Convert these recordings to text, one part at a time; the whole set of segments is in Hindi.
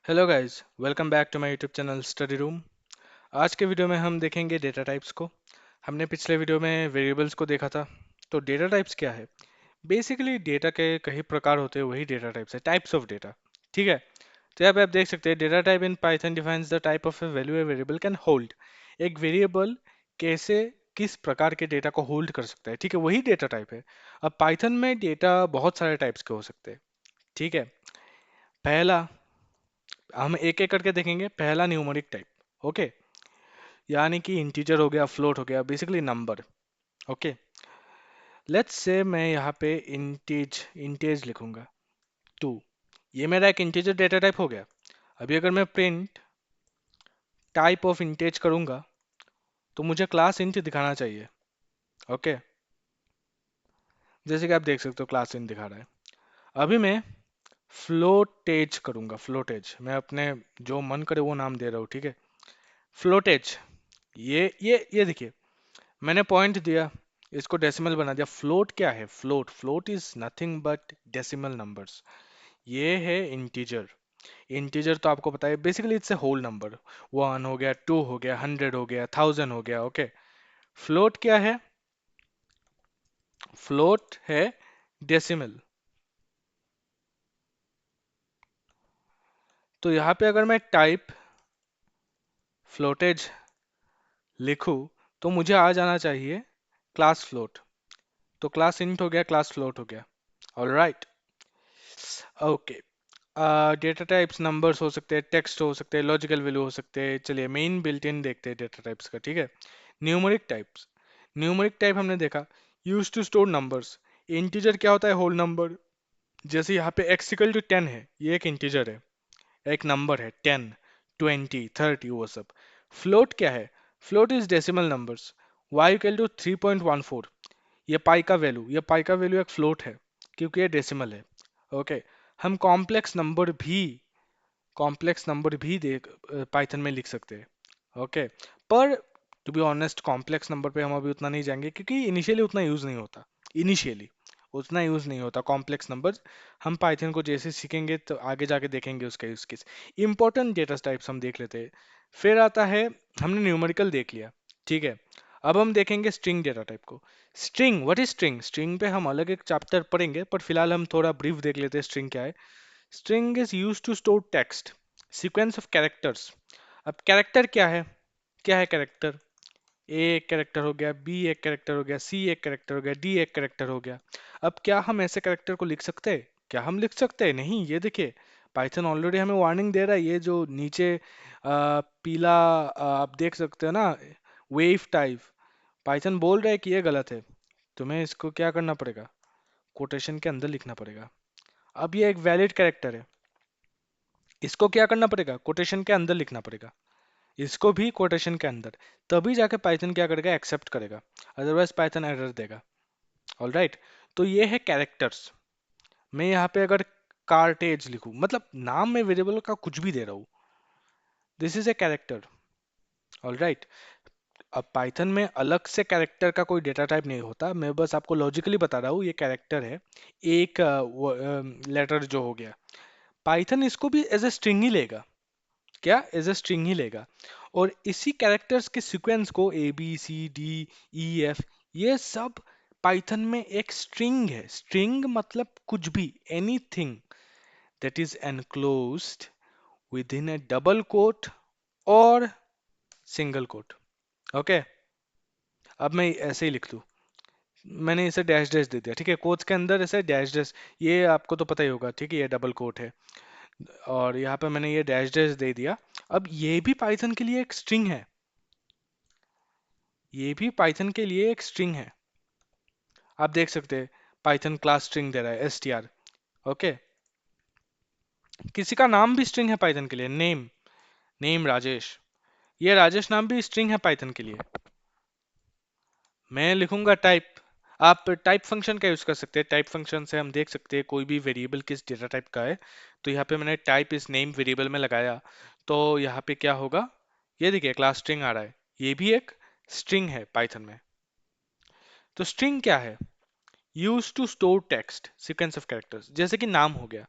Hello guys, welcome back to my YouTube channel study room. आज के वीडियो में हम देखेंगे डेटा टाइप्स को। हमने पिछले वीडियो में वेरिएबल्स को देखा था। तो डेटा टाइप्स क्या है? बेसिकली डेटा के कई प्रकार होते हैं, वही डेटा टाइप्स है, टाइप्स ऑफ डेटा। ठीक है। तो यहाँ पे आप देख सकते हैं data type in Python defines the type of A value a variable can hold. एक वेरिएबल कैसे किस प्रकार के डेटा को होल्ड कर सकता है, ठीक है, वही डेटा टाइप है। अब पाइथन में डेटा बहुत सारे टाइप्स के हो सकते हैं। ठीक है। पहला, हम एक एक करके देखेंगे। पहला न्यूमेरिक टाइप। ओके। यानी कि इंटीजर हो गया, फ्लोट हो गया, basically number. Okay. Let's say मैं यहाँ पे इंटीज इंटेज लिखूंगा 2। ये मेरा एक इंटीजर डेटा टाइप हो गया। अभी अगर मैं प्रिंट टाइप ऑफ इंटेज करूंगा तो मुझे क्लास इंट दिखाना चाहिए। ओके। जैसे कि आप देख सकते हो क्लास इंट दिखा रहा है। अभी मैं फ्लोटेज करूंगा। फ्लोटेज मैं अपने जो मन करे वो नाम दे रहा हूँ। ठीक है। फ्लोटेज। ये देखिए, मैंने पॉइंट दिया, इसको डेसिमल बना दिया। फ्लोट क्या है? Float float is nothing but decimal numbers. ये है इंटीजर। इंटीजर तो आपको पता है, basically it's a whole number. 1 हो गया, 2 हो गया, 100 हो गया, 1000 हो गया। ओके। फ्लोट क्या है? फ्लोट है डेसिमल। तो यहाँ पे अगर मैं टाइप फ्लोटेज लिखूं तो मुझे आ जाना चाहिए क्लास फ्लोट। तो क्लास इंट हो गया, क्लास फ्लोट हो गया। Alright. Okay. Data types numbers हो सकते हैं, टेक्स्ट हो सकते हैं, लॉजिकल वैल्यू हो सकते हैं। चलिए मेन बिल्ट इन देखते हैं डेटा टाइप्स का। ठीक है। Numeric types. न्यूमेरिक टाइप हमने देखा, use to store numbers. Integer क्या होता है? Whole number. जैसे यहाँ पे x इक्वल टू 10 है, ये एक इंटीजर है, एक नंबर है। 10, 20, 30, वो सब। फ्लोट क्या है? Float is decimal numbers. y equal to 3.14, ये पाई का वैल्यू, ये पाई का वैल्यू एक फ्लोट है क्योंकि ये डेसिमल है। ओके। हम कॉम्प्लेक्स नंबर भी देख पाइथन में लिख सकते हैं। ओके। पर to be honest complex number पे हम अभी उतना नहीं जाएंगे क्योंकि इनिशियली उतना यूज नहीं होता। इनिशियली उतना यूज नहीं होता कॉम्प्लेक्स नंबर। हम पाइथन को जैसे सीखेंगे तो आगे जाके देखेंगे उसका use case. Important data types हम देख लेते हैं। फिर आता है, हमने न्यूमेरिकल देख लिया। ठीक है। अब हम देखेंगे स्ट्रिंग डेटा टाइप को। String, what is string? String पे हम अलग एक चैप्टर पढ़ेंगे, पर फिलहाल हम थोड़ा ब्रीफ देख लेते हैं स्ट्रिंग क्या है। String is used to store text, sequence of characters। अब कैरेक्टर क्या है? क्या है कैरेक्टर? ए एक कैरेक्टर हो गया, बी एक कैरेक्टर हो गया, सी एक कैरेक्टर हो गया, डी एक कैरेक्टर हो गया। अब क्या हम ऐसे कैरेक्टर को लिख सकते हैं? क्या हम लिख सकते हैं? नहीं। ये देखिए, पाइथन ऑलरेडी हमें वार्निंग दे रहा है। ये जो नीचे पीला आप देख सकते हो ना, वेव टाइप, पाइथन बोल रहा है कि ये गलत है। तुम्हें इसको क्या करना पड़ेगा? कोटेशन के अंदर लिखना पड़ेगा। अब ये एक वैलिड कैरेक्टर है, इसको क्या करना पड़ेगा? कोटेशन के अंदर लिखना पड़ेगा। इसको भी कोटेशन के अंदर, तभी जाके पाइथन क्या करेगा? एक्सेप्ट करेगा। अदरवाइज पाइथन एरर देगा। ऑलराइट। तो ये है कैरेक्टर्स। मैं यहाँ पे अगर कार्टेज लिखूं, मतलब नाम में वेरिएबल का कुछ भी दे रहा हूँ, this is a character. Alright. अब पाइथन में अलग से कैरेक्टर का कोई डेटा टाइप नहीं होता, मैं बस आपको लॉजिकली बता रहा हूँ। ये कैरेक्टर है, एक लेटर जो हो गया, पाइथन इसको भी एज ए स्ट्रिंग ही लेगा। क्या? एज ए स्ट्रिंग ही लेगा। और इसी कैरेक्टर्स के सीक्वेंस को A B C D E F, ये सब पाइथन में एक स्ट्रिंग है। स्ट्रिंग मतलब कुछ भी, anything that is enclosed within a double quote और सिंगल कोट। ओके। अब मैं ऐसे ही लिख दूं, मैंने इसे डैश डैश दे दिया। ठीक है। कोट्स के अंदर ऐसे डैश डैश, ये आपको तो पता ही होगा। ठीक है। ये डबल कोट है और यहाँ पे मैंने ये डैश डैश दे दिया। अब ये भी पाइथन के लिए एक स्ट्रिंग है। ये भी पाइथन के लिए एक स्ट्रिंग है। आप देख सकते हैं पाइथन क्लास स्ट्रिंग दे रहा है, str। ओके। किसी का नाम भी स्ट्रिंग है पाइथन के लिए, नेम, नेम राजेश। ये राजेश नाम भी स्ट्रिंग है पाइथन के लिए। मैं लिखूंगा टाइप। आप टाइप फंक्शन का यूज कर सकते हैं। टाइप फंक्शन से हम देख सकते हैं कोई भी वेरिएबल किस डेटा टाइप का है। तो यहाँ पे मैंने टाइप इस नेम वेरिएबल में लगाया, तो यहाँ पे क्या होगा? ये देखिए क्लास स्ट्रिंग आ रहा है। ये भी एक स्ट्रिंग है पाइथन में। तो स्ट्रिंग क्या है? Use to store text, sequence of characters. जैसे कि नाम हो गया,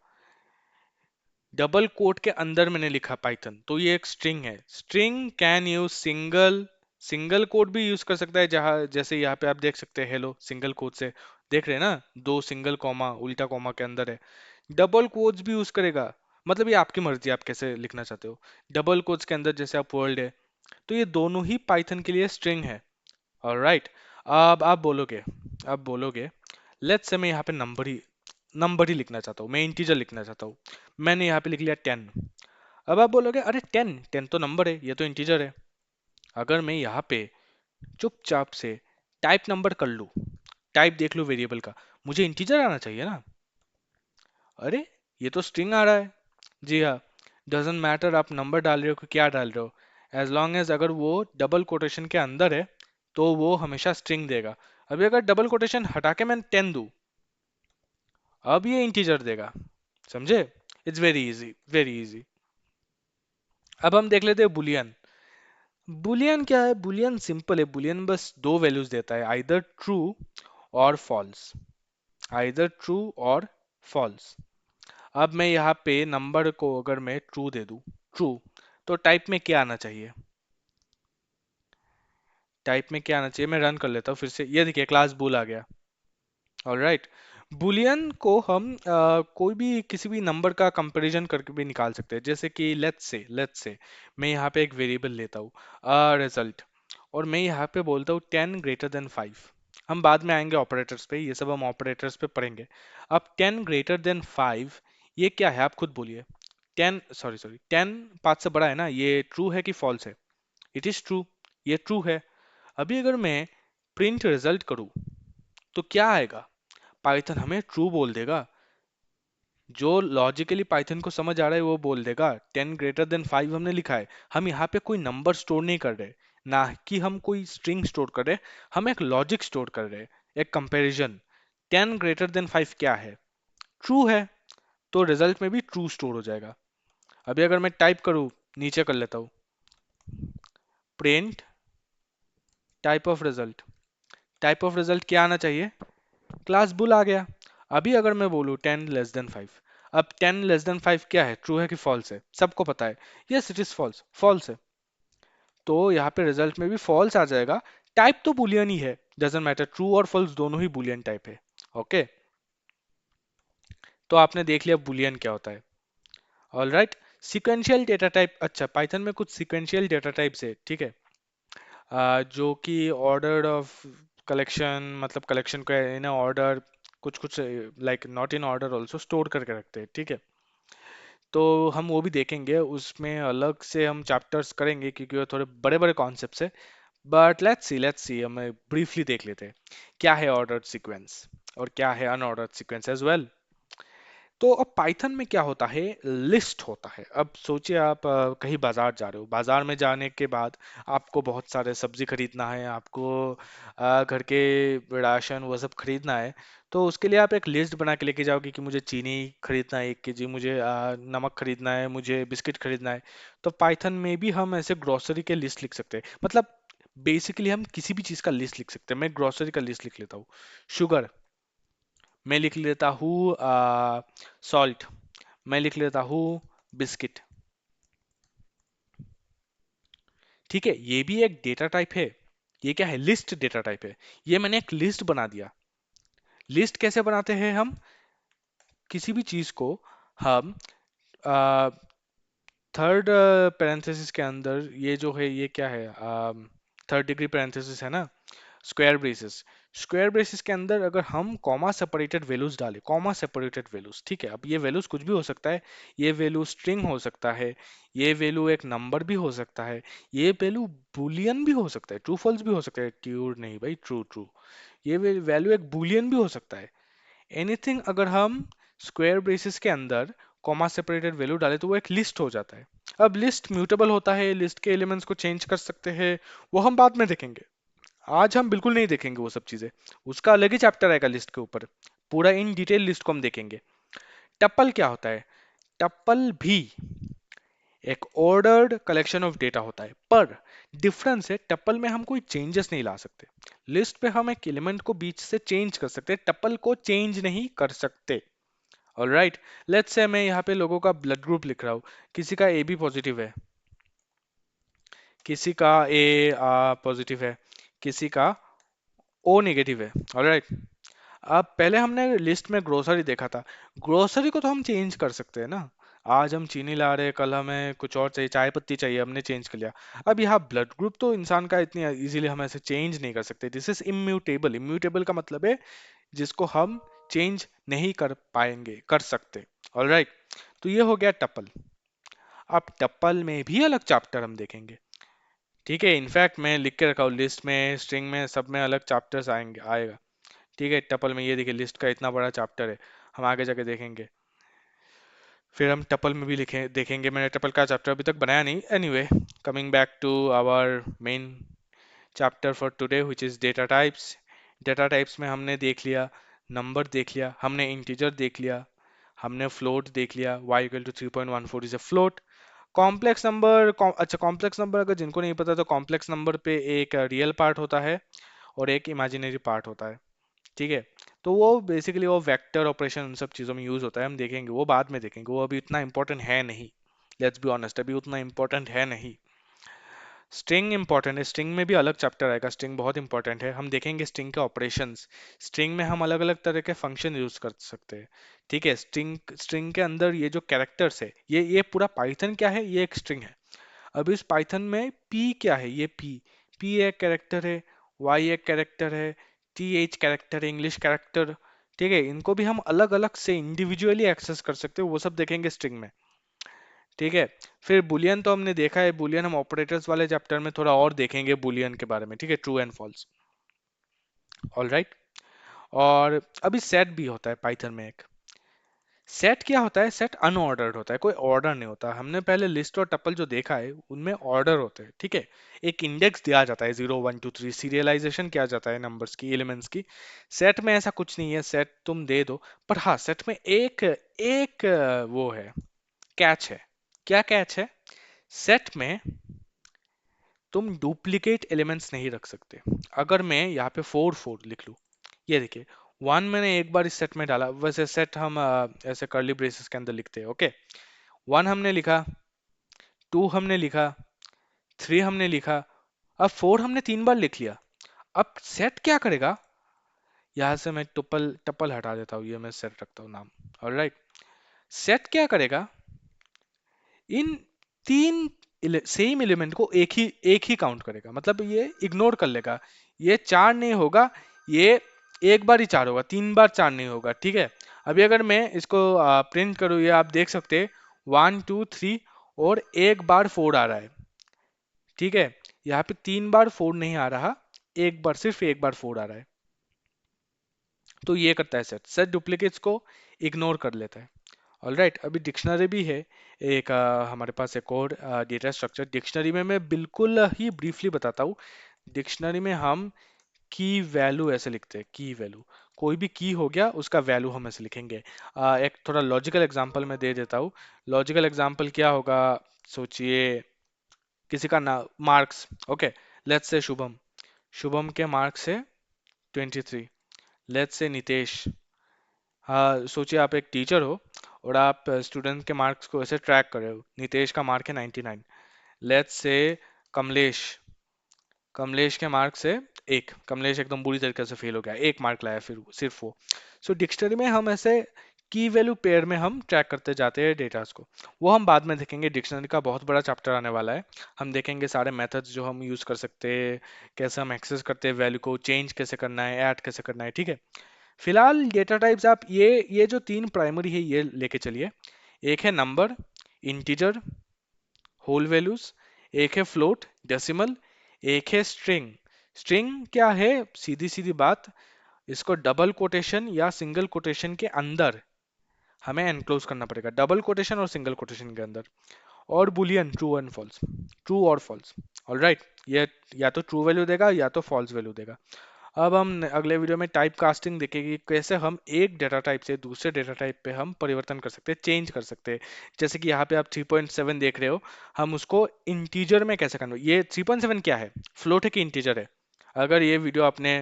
डबल कोट के अंदर मैंने लिखा पाइथन, तो ये एक स्ट्रिंग है। String can use single, single quote भी यूज कर सकता है, जहां जैसे यहाँ पे आप देख सकते हैं हेलो सिंगल कोट से, देख रहे हैं ना, दो सिंगल कॉमा उल्टा कॉमा के अंदर है। डबल कोट्स भी यूज करेगा, मतलब ये आपकी मर्जी, आप कैसे लिखना चाहते हो। डबल कोट्स के अंदर जैसे आप वर्ल्ड है, तो ये दोनों ही पाइथन के लिए स्ट्रिंग है। ऑलराइट, अब आप बोलोगे, अब बोलोगे लेट्स से मैं यहाँ पे नंबर ही लिखना चाहता हूँ, मैं इंटीजर लिखना चाहता हूँ, मैंने यहाँ पे लिख लिया 10। अब आप बोलोगे अरे 10 10 तो नंबर है, ये तो इंटीजर है। अगर मैं यहाँ पे चुपचाप से टाइप नंबर कर लूँ, टाइप देख लूँ वेरिएबल का, मुझे इंटीजर आना चाहिए ना। अरे ये तो स्ट्रिंग आ रहा है। जी हाँ, डजेंट मैटर आप नंबर डाल रहे हो कि क्या डाल रहे हो, एज लॉन्ग एज अगर वो डबल कोटेशन के अंदर है तो वो हमेशा स्ट्रिंग देगा। अभी अगर डबल कोटेशन हटा के मैं 10 दूं, अब ये इंटीजर देगा। समझे? It's very easy, very easy. अब हम देख लेते हैं बुलियन। बुलियन क्या है? बुलियन सिंपल है, बुलियन बस दो वैल्यूज देता है, आइदर ट्रू और फॉल्स, आइदर ट्रू और फॉल्स। अब मैं यहाँ पे नंबर को अगर मैं ट्रू दे दूं, ट्रू, तो टाइप में क्या आना चाहिए? टाइप में क्या आना चाहिए? मैं रन कर लेता हूँ फिर से, ये देखिए क्लास बुल आ गया। ऑलराइट, बुलियन को हम कोई भी किसी भी नंबर का कंपैरिजन करके भी निकाल सकते हैं, जैसे कि लेट्स से मैं यहाँ पे एक वेरिएबल लेता हूँ रिजल्ट, और मैं यहाँ पे बोलता हूँ 10 ग्रेटर देन 5। हम बाद में आएंगे ऑपरेटर्स पे, ये सब हम ऑपरेटर्स पे पढ़ेंगे। अब 10 ग्रेटर देन 5 ये क्या है आप खुद बोलिए। 10 सॉरी 10 5 से बड़ा है ना, ये ट्रू है कि फॉल्स है? इट इज ट्रू, ये ट्रू है। अभी अगर मैं प्रिंट रिजल्ट करूँ तो क्या आएगा? पाइथन हमें ट्रू बोल देगा, जो लॉजिकली पाइथन को समझ आ रहा है वो बोल देगा। 10 ग्रेटर देन 5 हमने लिखा है, हम यहाँ पे कोई नंबर स्टोर नहीं कर रहे, ना कि हम कोई स्ट्रिंग स्टोर कर रहे, हम एक लॉजिक स्टोर कर रहे हैं, एक कंपैरिजन। 10 ग्रेटर देन 5 क्या है? ट्रू है, तो रिजल्ट में भी ट्रू स्टोर हो जाएगा। अभी अगर मैं टाइप करूँ, नीचे कर लेता हूँ, print type of result, type of result क्या आना चाहिए? क्लास बुल आ गया। अभी अगर मैं बोलूँ 10 लेस देन 5, अब 10 लेस देन 5 क्या है? ट्रू है कि फॉल्स है? सबको पता है, yes it is false, false है, तो यहाँ पे रिजल्ट में भी फॉल्स आ जाएगा। टाइप तो बुलियन ही है, डजेंट मैटर, ट्रू और फॉल्स दोनों ही बुलियन टाइप है। ओके, तो आपने देख लिया बुलियन क्या होता है। ऑलराइट, सिक्वेंशियल डेटा टाइप, अच्छा पाइथन में कुछ सिक्वेंशियल डेटा टाइप्स है, ठीक है, जो कि ऑर्डर ऑफ कलेक्शन, मतलब कलेक्शन को इन ऑर्डर, कुछ कुछ like not in order also store करके रखते हैं, ठीक है। तो हम वो भी देखेंगे, उसमें अलग से हम चैप्टर्स करेंगे क्योंकि वो थोड़े बड़े बड़े कॉन्सेप्ट्स है। बट लेट्स सी हमें ब्रीफली देख लेते हैं क्या है ऑर्डर्ड सीक्वेंस और क्या है अनऑर्डर्ड सीक्वेंस एज वेल। तो अब पाइथन में क्या होता है? लिस्ट होता है। अब सोचिए आप कहीं बाजार जा रहे हो, बाजार में जाने के बाद आपको बहुत सारे सब्जी खरीदना है, आपको घर के राशन वो सब खरीदना है, तो उसके लिए आप एक लिस्ट बना के लेके जाओगे कि मुझे चीनी खरीदना है 1 केजी, मुझे नमक खरीदना है, मुझे बिस्किट खरीदना है। तो पाइथन में भी हम ऐसे ग्रोसरी के लिस्ट लिख सकते हैं, मतलब बेसिकली हम किसी भी चीज़ का लिस्ट लिख सकते हैं। मैं ग्रोसरी का लिस्ट लिख लेता हूँ, शुगर, मैं लिख लेता हूँ सॉल्ट, मैं लिख लेता हूँ बिस्किट। ठीक है, ये भी एक डेटा टाइप है। ये क्या है? लिस्ट डेटा टाइप है। ये मैंने एक लिस्ट बना दिया। लिस्ट कैसे बनाते हैं हम? किसी भी चीज को हम थर्ड पैरेंथेसिस के अंदर, ये जो है ये क्या है, थर्ड डिग्री पैरेंथेसिस है ना, स्क्वायर ब्रेसेस, स्क्वायर ब्रेसेस के अंदर अगर हम कॉमा सेपरेटेड वैल्यूज डालें, कॉमा सेपरेटेड वैल्यूज, ठीक है, अब ये वैल्यूज कुछ भी हो सकता है, ये वैल्यू स्ट्रिंग हो सकता है, ये वैल्यू एक नंबर भी हो सकता है, ये वैल्यू बुलियन भी हो सकता है, ट्रू फॉल्स भी हो सकता है, ट्रू नहीं भाई, ट्रू ट्रू, ये वैल्यू एक बुलियन भी हो सकता है, एनीथिंग। अगर हम स्क्वायर ब्रेसेस के अंदर कॉमा सेपरेटेड वैल्यू डालें तो वो एक लिस्ट हो जाता है। अब लिस्ट म्यूटेबल होता है, लिस्ट के एलिमेंट्स को चेंज कर सकते हैं, वो हम बाद में देखेंगे, आज हम बिल्कुल नहीं देखेंगे वो सब चीजें, उसका अलग ही चैप्टर आएगा लिस्ट के ऊपर, पूरा इन डिटेल लिस्ट को हम देखेंगे। टप्पल क्या होता है? टप्पल भी एक ऑर्डर्ड कलेक्शन ऑफ डेटा होता है, पर डिफरेंस है, टप्पल में हम कोई चेंजेस नहीं ला सकते। लिस्ट पे हम एक एलिमेंट को बीच से चेंज कर सकते हैं, टप्पल को चेंज नहीं कर सकते। ऑलराइट, लेट्स से मैं यहाँ पे लोगों का ब्लड ग्रुप लिख रहा हूँ। किसी का ए बी पॉजिटिव है, किसी का ए पॉजिटिव है, किसी का ओ नेगेटिव है। ऑलराइट, अब पहले हमने लिस्ट में ग्रोसरी देखा था। ग्रोसरी को तो हम चेंज कर सकते हैं ना। आज हम चीनी ला रहे हैं, कल हमें कुछ और चाहिए, चाय पत्ती चाहिए, हमने चेंज कर लिया। अब यहाँ ब्लड ग्रुप तो इंसान का इतनी इजीली हम ऐसे चेंज नहीं कर सकते। This is immutable. इम्यूटेबल का मतलब है जिसको हम चेंज नहीं कर पाएंगे, कर सकते। ऑलराइट, तो ये हो गया टपल। अब टपल में भी अलग चैप्टर हम देखेंगे। ठीक है, इनफैक्ट मैं लिख के रखा हूँ, लिस्ट में, स्ट्रिंग में, सब में अलग चैप्टर्स आएंगे, आएगा। ठीक है, टपल में ये देखिए लिस्ट का इतना बड़ा चैप्टर है, हम आगे जाके देखेंगे। फिर हम टपल में भी लिखे देखेंगे। मैंने टपल का चैप्टर अभी तक बनाया नहीं। Anyway, coming back to our main chapter for today which is data types. Data types में हमने देख लिया, नंबर देख लिया, हमने इंटीजर देख लिया, हमने फ्लोट देख लिया, y equal to 3.14 is a float. Complex number, अच्छा कॉम्प्लेक्स नंबर अगर जिनको नहीं पता तो कॉम्प्लेक्स नंबर पे एक रियल पार्ट होता है और एक इमेजिनरी पार्ट होता है। ठीक है, तो वो बेसिकली वो वेक्टर ऑपरेशन उन सब चीज़ों में यूज होता है, हम देखेंगे, वो बाद में देखेंगे, वो अभी इतना इंपॉर्टेंट है नहीं। लेट्स बी ऑनेस्ट, अभी उतना इंपॉर्टेंट है नहीं। स्ट्रिंग इंपॉर्टेंट है, स्ट्रिंग में भी अलग चैप्टर आएगा। स्ट्रिंग बहुत इंपॉर्टेंट है, हम देखेंगे स्ट्रिंग के ऑपरेशंस। स्ट्रिंग में हम अलग अलग तरह के फंक्शन यूज कर सकते हैं। ठीक है, स्ट्रिंग स्ट्रिंग के अंदर ये जो कैरेक्टर्स है, ये पूरा पाइथन क्या है, ये एक स्ट्रिंग है। अब इस पाइथन में p क्या है, ये p एक कैरेक्टर है, y एक कैरेक्टर है, th कैरेक्टर है, इंग्लिश कैरेक्टर। ठीक है, इनको भी हम अलग अलग से इंडिविजुअली एक्सेस कर सकते हैं, वो सब देखेंगे स्ट्रिंग में। ठीक है, फिर बुलियन तो हमने देखा है, बुलियन हम ऑपरेटर्स वाले चैप्टर में थोड़ा और देखेंगे बुलियन के बारे में। ठीक है, true and false. All right, और अभी सेट भी होता है पाइथन में एक। सेट क्या होता है, सेट अनऑर्डर्ड होता है, कोई ऑर्डर नहीं होता। हमने पहले लिस्ट और टपल जो देखा है उनमें ऑर्डर होते हैं। ठीक है, एक इंडेक्स दिया जाता है 0 1 2 3, सीरियलाइजेशन किया जाता है नंबर्स की, एलिमेंट्स की। सेट में ऐसा कुछ नहीं है, सेट तुम दे दो। पर हाँ, सेट में एक एक वो है, कैच है। क्या कैच है, सेट में तुम डुप्लीकेट एलिमेंट्स नहीं रख सकते। अगर मैं यहाँ पे 4 4 लिख लूँ, ये देखिए, 1 मैंने एक बार इस सेट में डाला, वैसे सेट हम ऐसे कर्ली ब्रेसेस के अंदर लिखते हैं। ओके, 1 हमने लिखा, 2 हमने लिखा, 3 हमने लिखा, अब 4 हमने 3 बार लिख लिया। अब सेट क्या करेगा, यहाँ से मैं टपल टपल हटा देता हूँ, ये मैं सेट रखता हूँ नाम। ऑलराइट, सेट क्या करेगा, इन तीन सेम एलिमेंट को एक ही काउंट करेगा, मतलब ये इग्नोर कर लेगा। ये 4 नहीं होगा, ये एक बार ही 4 होगा, 3 बार 4 नहीं होगा। ठीक है, अभी अगर मैं इसको प्रिंट करूँ, ये आप देख सकते हैं 1 2 3 और एक बार 4 आ रहा है। ठीक है, यहाँ पे 3 बार 4 नहीं आ रहा, एक बार, सिर्फ एक बार 4 आ रहा है। तो ये करता है सेट, सेट डुप्लीकेट्स को इग्नोर कर लेता है। ऑलराइट, अभी डिक्शनरी भी है एक, हमारे पास एक और डेटा स्ट्रक्चर। डिक्शनरी में मैं बिल्कुल ही ब्रीफली बताता हूँ। डिक्शनरी में हम की वैल्यू ऐसे लिखते हैं, की वैल्यू, कोई भी की हो गया उसका वैल्यू हम ऐसे लिखेंगे। एक थोड़ा लॉजिकल एग्जांपल मैं दे देता हूँ। लॉजिकल एग्जांपल क्या होगा, सोचिए, किसी का ना marks, okay, let's say Shubham, Shubham के मार्क्स है 23। लेट्स से नितेश, हाँ सोचिए आप एक टीचर हो और आप स्टूडेंट के मार्क्स को ऐसे ट्रैक कर रहे हो। नितेश का मार्क है 99। लेट्स से कमलेश, कमलेश के मार्क्स से एक, कमलेश एकदम बुरी तरीके से फेल हो गया, एक मार्क लाया फिर सिर्फ वो। सो डिक्शनरी में हम ऐसे की वैल्यू पेयर में हम ट्रैक करते जाते हैं डेटास को। वो हम बाद में देखेंगे, डिक्शनरी का बहुत बड़ा चैप्टर आने वाला है। हम देखेंगे सारे मेथड्स जो हम यूज कर सकते हैं, कैसे हम एक्सेस करते हैं वैल्यू को, चेंज कैसे करना है, ऐड कैसे करना है। ठीक है, फिलहाल डेटा टाइप्स आप ये जो 3 प्राइमरी है ये लेके चलिए। एक है नंबर, इंटीजर, होल वैल्यूज, एक है फ्लोट, डेसिमल, एक है स्ट्रिंग। स्ट्रिंग क्या है, सीधी सीधी बात, इसको डबल कोटेशन या सिंगल कोटेशन के अंदर हमें एनक्लोज करना पड़ेगा, डबल कोटेशन और सिंगल कोटेशन के अंदर। और boolean true and false, true और फॉल्स। ऑलराइट, ये या तो ट्रू वैल्यू देगा या तो फॉल्स वैल्यू देगा। अब हम अगले वीडियो में टाइप कास्टिंग देखेंगे, कैसे हम एक डेटा टाइप से दूसरे डेटा टाइप पे हम परिवर्तन कर सकते हैं, चेंज कर सकते हैं। जैसे कि यहाँ पे आप 3.7 देख रहे हो, हम उसको इंटीजर में कैसे करना, ये 3.7 क्या है, फ्लोट है कि इंटीजर है। अगर ये वीडियो आपने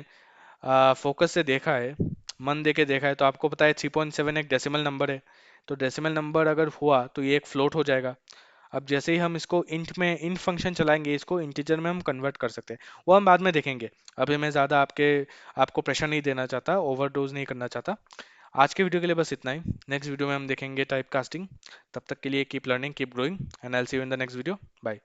फोकस से देखा है, मन दे के देखा है तो आपको पता है 3.7 एक डेसिमल नंबर है। तो डेसिमल नंबर अगर हुआ तो ये एक फ्लोट हो जाएगा। अब जैसे ही हम इसको इंट में इंट फंक्शन चलाएंगे, इसको इंटीजर में हम कन्वर्ट कर सकते हैं, वो हम बाद में देखेंगे। अभी मैं ज़्यादा आपको प्रेशर नहीं देना चाहता, ओवरडोज नहीं करना चाहता। आज के वीडियो के लिए बस इतना ही। नेक्स्ट वीडियो में हम देखेंगे टाइप कास्टिंग। तब तक के लिए keep learning, keep growing, and I will see you in the next video. Bye.